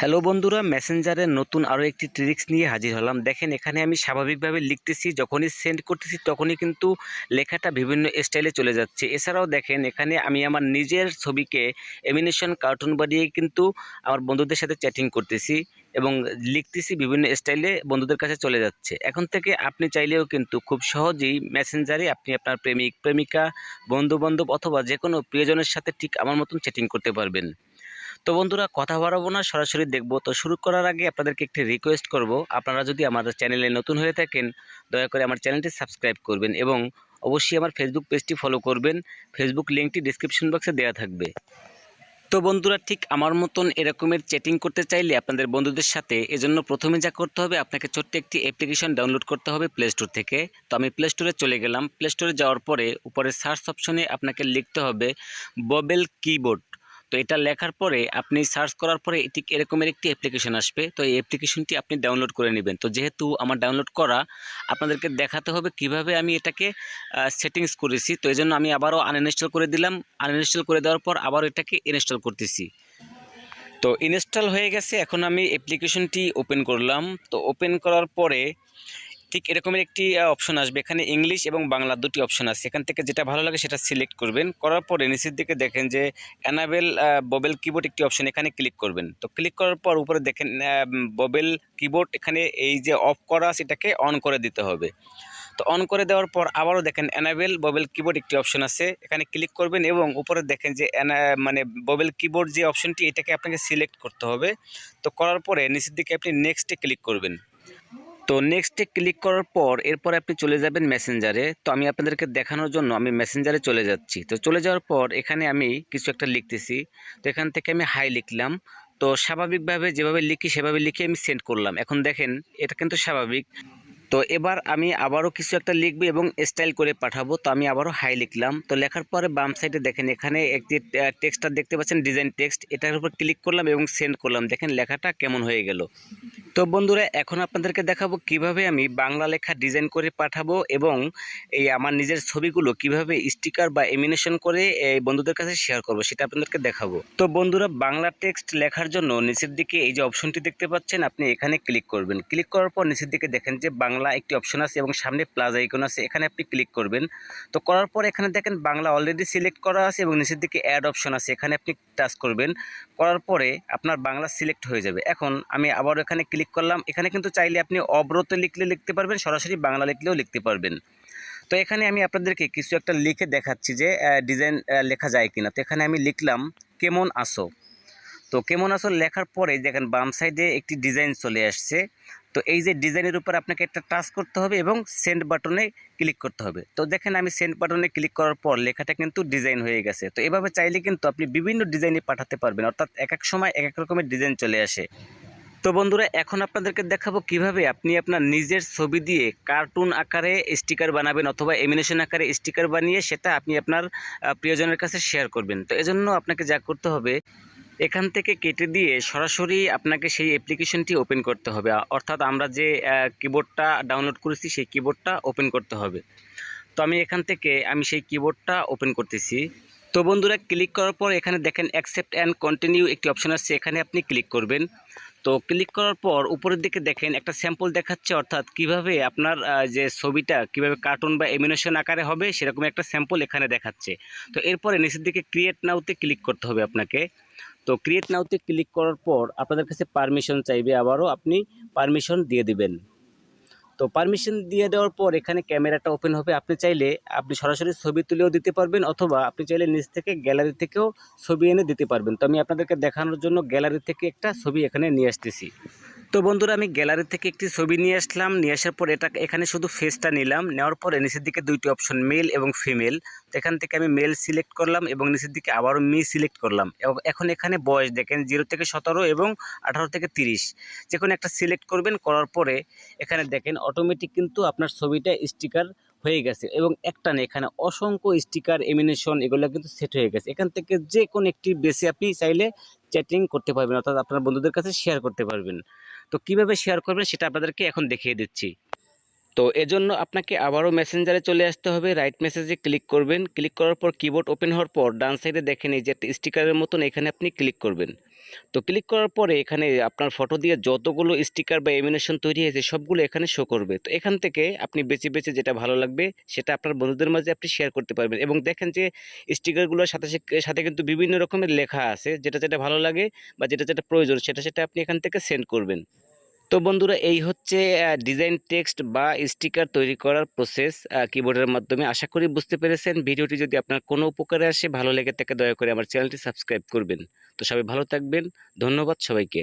Hello বন্ধুরা, মেসেঞ্জারের নতুন আরও একটি ট্রিক্স নিয়ে হাজির হলাম। দেখেন, এখানে আমি স্বাভাবিকভাবে লিখতেছি, যখনই সেন্ড করতেছি তখনই কিন্তু লেখাটা বিভিন্ন স্টাইলে চলে যাচ্ছে। এছাড়াও দেখেন, এখানে আমি আমার নিজের ছবিকে অ্যানিমেশন কার্টুন বানিয়ে কিন্তু আমার বন্ধুদের সাথে চ্যাটিং করতেছি এবং লিখতেছি বিভিন্ন স্টাইলে, বন্ধুদের কাছে চলে যাচ্ছে। এখন থেকে আপনি চাইলেও কিন্তু খুব সহজেই মেসেঞ্জারে আপনি আপনার প্রেমিক প্রেমিকা, বন্ধুবান্ধব অথবা যে কোনো প্রিয়জনের সাথে ঠিক আমার মতন চ্যাটিং করতে পারবেন। তো বন্ধুরা, কথা বাড়াবো না, সরাসরি দেখবো। তো শুরু করার আগে আপনাদেরকে একটি রিকোয়েস্ট করব, আপনারা যদি আমাদের চ্যানেলে নতুন হয়ে থাকেন দয়া করে আমার চ্যানেলটি সাবস্ক্রাইব করবেন এবং অবশ্যই আমার ফেসবুক পেজটি ফলো করবেন। ফেসবুক লিঙ্কটি ডিসক্রিপশন বক্সে দেওয়া থাকবে। তো বন্ধুরা, ঠিক আমার মতন এরকমের চ্যাটিং করতে চাইলে আপনাদের বন্ধুদের সাথে, এজন্য প্রথমে যা করতে হবে, আপনাকে ছোট্ট একটি অ্যাপ্লিকেশন ডাউনলোড করতে হবে প্লে স্টোর থেকে। তো আমি প্লে স্টোরে চলে গেলাম। প্লে স্টোরে যাওয়ার পরে উপরে সার্চ অপশনে আপনাকে লিখতে হবে ববেল কিবোর্ড। তো এটা লেখার পরে আপনি সার্চ করার পরে ঠিক এরকমের একটি অ্যাপ্লিকেশন আসবে। তো এই অ্যাপ্লিকেশনটি আপনি ডাউনলোড করে নেবেন। তো যেহেতু আমার ডাউনলোড করা, আপনাদেরকে দেখাতে হবে কিভাবে আমি এটাকে সেটিংস করেছি। তো এই জন্য আমি আবারও আনইনস্টল করে দিলাম। আনইনস্টল করে দেওয়ার পর আবারও এটাকে ইনস্টল করতেছি। তো ইনস্টল হয়ে গেছে। এখন আমি অ্যাপ্লিকেশনটি ওপেন করলাম। তো ওপেন করার পরে ঠিক এরকমের একটি অপশন আসবে। এখানে ইংলিশ এবং বাংলা দুটি অপশন আছে। এখান থেকে যেটা ভালো লাগে সেটা সিলেক্ট করবেন। করার পরে নিচের দিকে দেখেন যে অ্যানাবেল ববেল কিবোর্ড একটি অপশন, এখানে ক্লিক করবেন। তো ক্লিক করার পর উপরে দেখেন ববেল কিবোর্ড, এখানে এই যে অফ করা আছে এটাকে অন করে দিতে হবে। তো অন করে দেওয়ার পর আবারও দেখেন অ্যানাবেল ববেল কিবোর্ড একটি অপশন আছে, এখানে ক্লিক করবেন এবং উপরে দেখেন যে মানে ববেল কিবোর্ড যে অপশনটি, এটাকে আপনাকে সিলেক্ট করতে হবে। তো করার পরে নিচের দিকে আপনি নেক্সটে ক্লিক করবেন। তো নেক্সটে ক্লিক করার পর এরপরে আপনি চলে যাবেন মেসেঞ্জারে। তো আমি আপনাদেরকে দেখানোর জন্য আমি মেসেঞ্জারে চলে যাচ্ছি। তো চলে যাওয়ার পর এখানে আমি কিছু একটা লিখতেছি। তো এখান থেকে আমি হাই লিখলাম। তো স্বাভাবিকভাবে যেভাবে লিখি সেভাবে লিখে আমি সেন্ড করলাম। এখন দেখেন, এটা কিন্তু স্বাভাবিক। তো এবার আমি আবারও কিছু একটা লিখবো এবং স্টাইল করে পাঠাবো। তো আমি আবারও হাই লিখলাম। তো লেখার পরে বাম সাইডে দেখেন এখানে একটি টেক্সটটা দেখতে পাচ্ছেন, ডিজাইন টেক্সট, এটার উপর ক্লিক করলাম এবং সেন্ড করলাম। দেখেন লেখাটা কেমন হয়ে গেল। তো বন্ধুরা, এখন আপনাদেরকে দেখাবো কিভাবে আমি বাংলা লেখা ডিজাইন করে পাঠাবো এবং এই আমার নিজের ছবিগুলো কিভাবে স্টিকার বা এমিনেশন করে এই বন্ধুদের কাছে শেয়ার করব, সেটা আপনাদেরকে দেখাবো। তো বন্ধুরা, বাংলা টেক্সট লেখার জন্য নিচের দিকে এই যে অপশনটি দেখতে পাচ্ছেন, আপনি এখানে ক্লিক করবেন। ক্লিক করার পর নিচের দিকে দেখেন যে বাংলা একটি অপশন আছে এবং সামনে প্লাস আইকন আছে, এখানে আপনি ক্লিক করবেন। তো করার পর এখানে দেখেন বাংলা অলরেডি সিলেক্ট করা আছে এবং নিচের দিকে অ্যাড অপশন আছে, এখানে আপনি টাচ করবেন। করার পরে আপনার বাংলা সিলেক্ট হয়ে যাবে। এখন আমি আবার এখানে ক্লিক করলাম। এখানে কিন্তু চাইলে আপনি অবরত লিখলে লিখতে পারবেন, সরাসরি বাংলা লিখলেও লিখতে পারবেন। তো এখানে আমি আপনাদেরকে কিছু একটা লিখে দেখাচ্ছি যে ডিজাইন লেখা যায় কিনা। তো এখানে আমি লিখলাম কেমন আসো। তো কেমন আসো লেখার পরে দেখেন বাম সাইডে একটি ডিজাইন চলে আসছে। তো এই যে ডিজাইনের উপর আপনাকে একটা টাচ করতে হবে এবং সেন্ড বাটনে ক্লিক করতে হবে। তো দেখেন আমি সেন্ড বাটনে ক্লিক করার পর লেখাটা কিন্তু ডিজাইন হয়ে গেছে। তো এভাবে চাইলে কিন্তু আপনি বিভিন্ন ডিজাইনে পাঠাতে পারবেন, অর্থাৎ এক এক সময় এক এক রকমের ডিজাইন চলে আসে। তো বন্ধুরা, এখন আপনাদেরকে দেখাবো কিভাবে আপনি আপনার নিজের ছবি দিয়ে কার্টুন আকারে স্টিকার বানাবেন অথবা এমিনেশন আকারে স্টিকার বানিয়ে সেটা আপনি আপনার প্রিয়জনের কাছে শেয়ার করবেন। তো এজন্য আপনাকে যা করতে হবে, এখান থেকে কেটে দিয়ে সরাসরি আপনাকে সেই অ্যাপ্লিকেশনটি ওপেন করতে হবে, অর্থাৎ আমরা যে কিবোর্ডটা ডাউনলোড করেছি সেই কিবোর্ডটা ওপেন করতে হবে। তো আমি এখান থেকে সেই কিবোর্ডটা ওপেন করতেছি। তো বন্ধুরা, ক্লিক করার পর এখানে দেখেন অ্যাকসেপ্ট অ্যান্ড কন্টিনিউ একটি অপশন আছে, এখানে আপনি ক্লিক করবেন। তো ক্লিক করার পর উপরের দিকে দেখেন একটা স্যাম্পল দেখাচ্ছে, অর্থাৎ কিভাবে আপনার যে ছবিটা কিভাবে কার্টুন বা অ্যানিমেশন আকারে হবে সেরকম একটা স্যাম্পল এখানে দেখাচ্ছে। তো এরপরে নিচের দিকে ক্রিয়েট নাওতে ক্লিক করতে হবে আপনাকে। তো ক্রিয়েট নাওতে ক্লিক করার পর আপনাদের কাছে পারমিশন চাইবে, আবারও আপনি পারমিশন দিয়ে দিবেন। তো পারমিশন দিয়ে দেওয়ার পর এখানে ক্যামেরাটা ওপেন হবে। আপনি চাইলে আপনি সরাসরি ছবি তুলেও দিতে পারবেন অথবা আপনি চাইলে নিচ থেকে গ্যালারি থেকেও ছবি এনে দিতে পারবেন। তো আমি আপনাদেরকে দেখানোর জন্য গ্যালারি থেকে একটা ছবি এখানে নিয়ে আসতেছি। তো বন্ধুরা, আমি গ্যালারি থেকে একটি ছবি নিয়ে আসলাম। নিয়ে আসার পর এখানে শুধু ফেসটা নিলাম। নেওয়ার পরে নিচের দিকে দুইটি অপশন, মেল এবং ফিমেল। তো এখান থেকে আমি মেল সিলেক্ট করলাম এবং নিচের দিকে আবারও মি সিলেক্ট করলাম। এবং এখন এখানে বয়স দেখেন 0 থেকে 17 এবং 18 থেকে 30, যে কোনো একটা সিলেক্ট করবেন। করার পরে এখানে দেখেন অটোমেটিক কিন্তু আপনার ছবিটা স্টিকার হয়ে গেছে এবং একটা না, এখানে অসংখ্য স্টিকার এমিনেশন এগুলো কিন্তু সেট হয়ে গেছে। এখান থেকে যে কোনো একটি বেসে আপনি চাইলে চ্যাটিং করতে পারবেন, অর্থাৎ আপনার বন্ধুদের কাছে শেয়ার করতে পারবেন। তো কিভাবে শেয়ার করবেন সেটা আপনাদেরকে এখন দেখিয়ে দিচ্ছি। তো এজন্য আপনাকে আবারও মেসেঞ্জারে চলে আসতে হবে। রাইট মেসেজে ক্লিক করবেন। ক্লিক করার পর কিবোর্ড ওপেন হওয়ার পর ডান সাইডে দেখেন এই যে একটা স্টিকারের মতন, এখানে আপনি ক্লিক করবেন। তো ক্লিক করার পরে এখানে আপনার ফটো দিয়ে যতগুলো স্টিকার বা অ্যানিমেশন তৈরি হয়েছে সবগুলো এখানে শো করবে। তো এখান থেকে আপনি বেছে বেছে যেটা ভালো লাগবে সেটা আপনার বন্ধুদের মাঝে আপনি শেয়ার করতে পারবেন। এবং দেখেন যে স্টিকারগুলোর সাথে সাথে কিন্তু বিভিন্ন রকমের লেখা আছে, যেটা যেটা ভালো লাগে বা যেটা যেটা প্রয়োজন সেটা সেটা আপনি এখান থেকে সেন্ড করবেন। তো বন্ধুরা, এই হচ্ছে ডিজাইন টেক্সট বা স্টিকার তৈরি করার প্রসেস কিবোর্ডের মাধ্যমে। আশা করি বুঝতে পেরেছেন। ভিডিওটি যদি আপনার কোনো উপকারে আসে, ভালো লেগে থাকে, দয়া করে আমার চ্যানেলটি সাবস্ক্রাইব করবেন। তো সবাই ভালো থাকবেন। ধন্যবাদ সবাইকে।